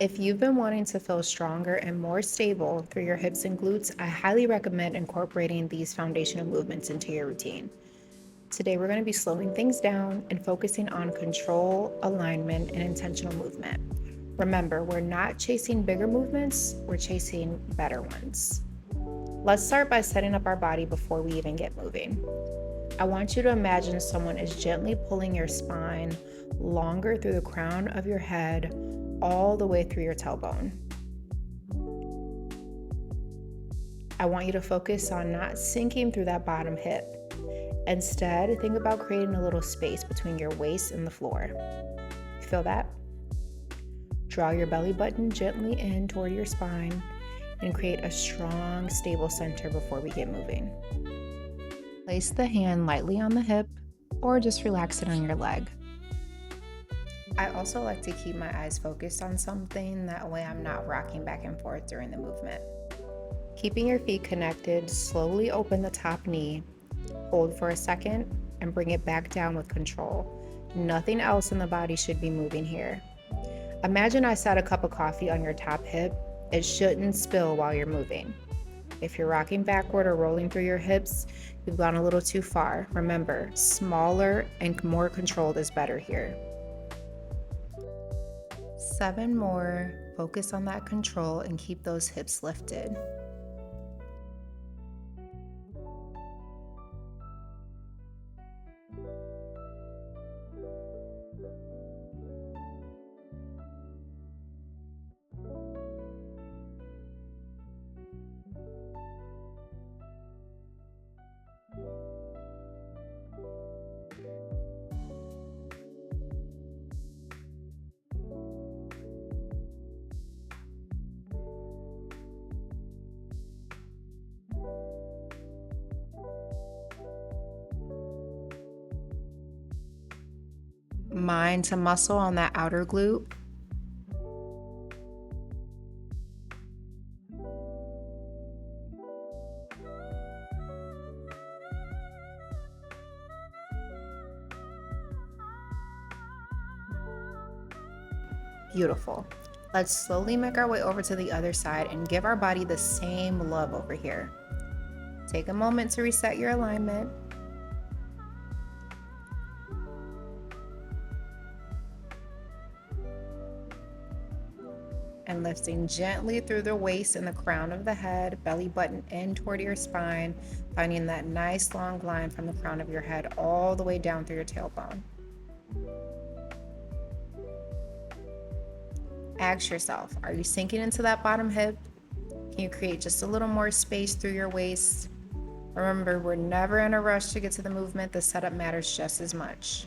If you've been wanting to feel stronger and more stable through your hips and glutes, I highly recommend incorporating these foundational movements into your routine. Today, we're going to be slowing things down and focusing on control, alignment, and intentional movement. Remember, we're not chasing bigger movements, we're chasing better ones. Let's start by setting up our body before we even get moving. I want you to imagine someone is gently pulling your spine longer through the crown of your head, all the way through your tailbone. I want you to focus on not sinking through that bottom hip. Instead, think about creating a little space between your waist and the floor. Feel that? Draw your belly button gently in toward your spine and create a strong, stable center before we get moving. Place the hand lightly on the hip or just relax it on your leg. I also like to keep my eyes focused on something, that way I'm not rocking back and forth during the movement. Keeping your feet connected, slowly open the top knee, hold for a second, and bring it back down with control. Nothing else in the body should be moving here. Imagine I set a cup of coffee on your top hip. It shouldn't spill while you're moving. If you're rocking backward or rolling through your hips, you've gone a little too far. Remember, smaller and more controlled is better here. 7 more. Focus on that control and keep those hips lifted. Mind to muscle on that outer glute. Beautiful. Let's slowly make our way over to the other side and give our body the same love over here. Take a moment to reset your alignment. And lifting gently through the waist and the crown of the head, belly button in toward your spine, finding that nice long line from the crown of your head all the way down through your tailbone. Ask yourself, are you sinking into that bottom hip? Can you create just a little more space through your waist? Remember, we're never in a rush to get to the movement. The setup matters just as much.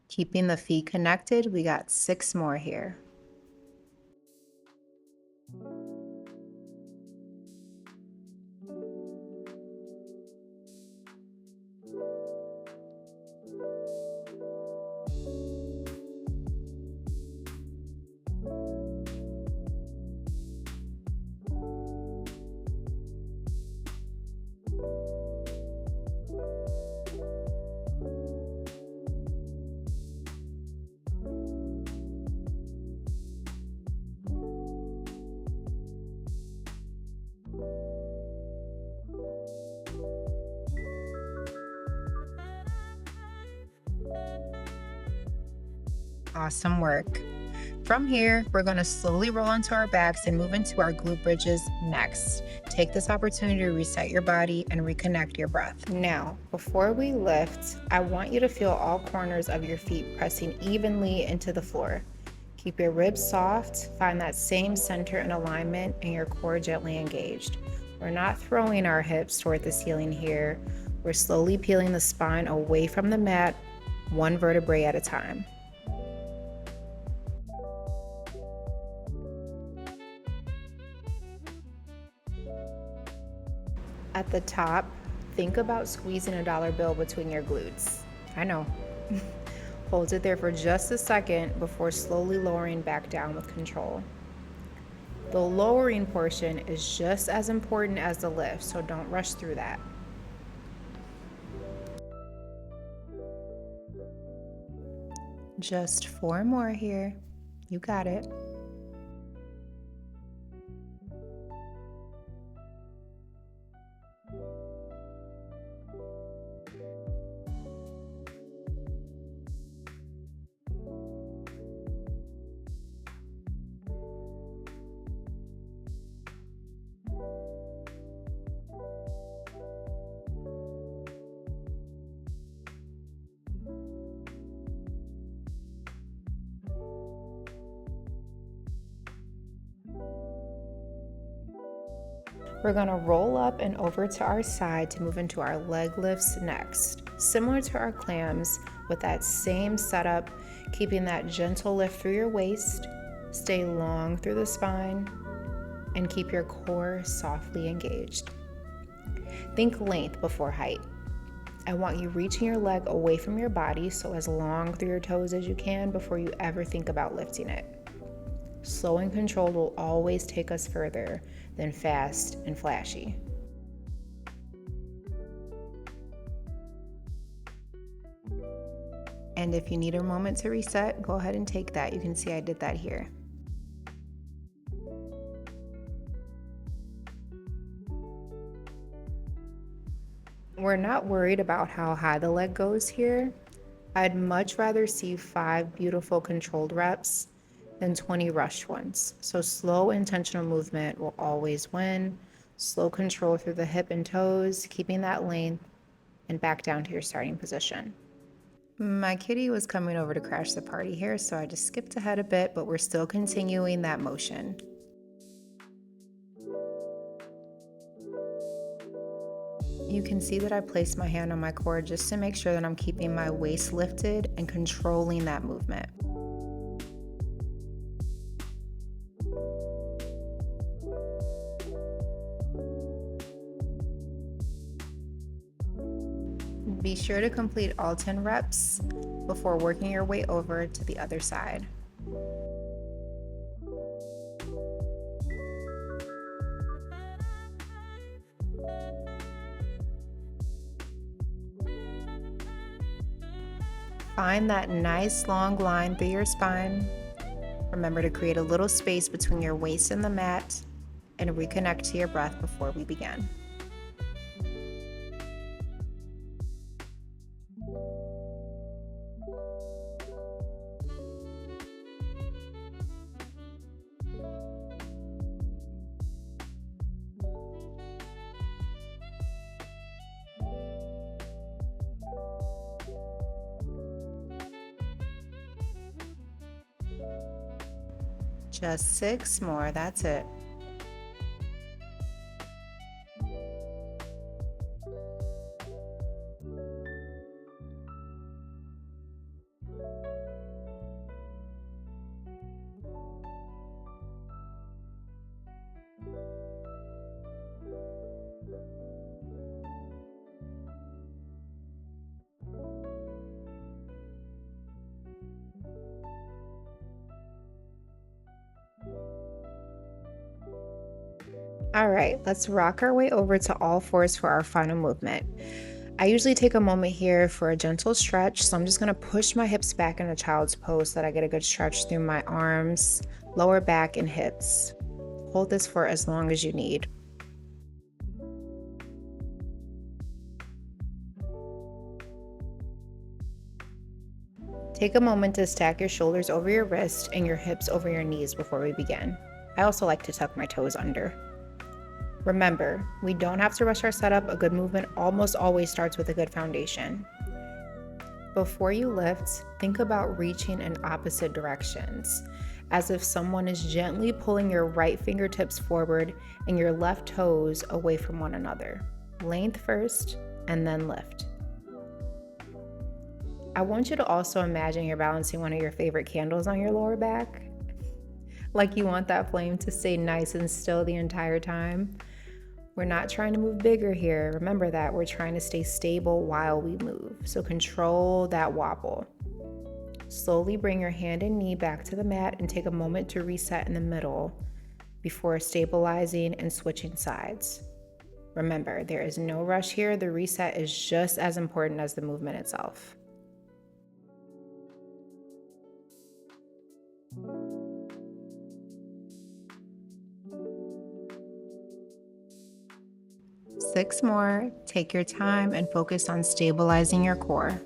Keeping the feet connected, we got 6 more here. Awesome work. From here, we're going to slowly roll onto our backs and move into our glute bridges next. Take this opportunity to reset your body and reconnect your breath. Now, before we lift, I want you to feel all corners of your feet pressing evenly into the floor. Keep your ribs soft, find that same center and alignment, and your core gently engaged. We're not throwing our hips toward the ceiling here. We're slowly peeling the spine away from the mat, one vertebrae at a time. At the top, think about squeezing a dollar bill between your glutes. I know. Hold it there for just a second before slowly lowering back down with control. The lowering portion is just as important as the lift, so don't rush through that. Just 4 more here. You got it. We're gonna roll up and over to our side to move into our leg lifts next. Similar to our clams, with that same setup, keeping that gentle lift through your waist, stay long through the spine, and keep your core softly engaged. Think length before height. I want you reaching your leg away from your body, so as long through your toes as you can before you ever think about lifting it. Slow and controlled will always take us further than fast and flashy. And if you need a moment to reset, go ahead and take that. You can see I did that here. We're not worried about how high the leg goes here. I'd much rather see 5 beautiful controlled reps than 20 rushed ones. So slow intentional movement will always win. Slow control through the hip and toes, keeping that length, and back down to your starting position. My kitty was coming over to crash the party here, so I just skipped ahead a bit, but we're still continuing that motion. You can see that I placed my hand on my core just to make sure that I'm keeping my waist lifted and controlling that movement. Be sure to complete all 10 reps before working your way over to the other side. Find that nice long line through your spine. Remember to create a little space between your waist and the mat, and reconnect to your breath before we begin. Just 6 more, that's it. All right, let's rock our way over to all fours for our final movement. I usually take a moment here for a gentle stretch, so I'm just gonna push my hips back in a child's pose so that I get a good stretch through my arms, lower back, and hips. Hold this for as long as you need. Take a moment to stack your shoulders over your wrist and your hips over your knees before we begin. I also like to tuck my toes under. Remember, we don't have to rush our setup. A good movement almost always starts with a good foundation. Before you lift, think about reaching in opposite directions, as if someone is gently pulling your right fingertips forward and your left toes away from one another. Length first, and then lift. I want you to also imagine you're balancing one of your favorite candles on your lower back. Like you want that flame to stay nice and still the entire time. We're not trying to move bigger here. Remember that. We're trying to stay stable while we move. So control that wobble. Slowly bring your hand and knee back to the mat and take a moment to reset in the middle. before stabilizing and switching sides. Remember, there is no rush here. The reset is just as important as the movement itself. Six more. Take your time and focus on stabilizing your core.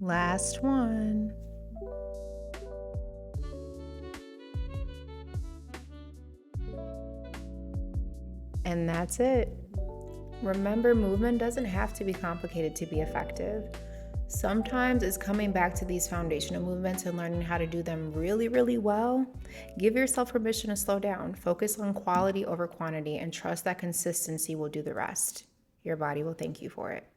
Last one. And that's it. Remember, movement doesn't have to be complicated to be effective. Sometimes it's coming back to these foundational movements and learning how to do them really, really well. Give yourself permission to slow down. Focus on quality over quantity and trust that consistency will do the rest. Your body will thank you for it.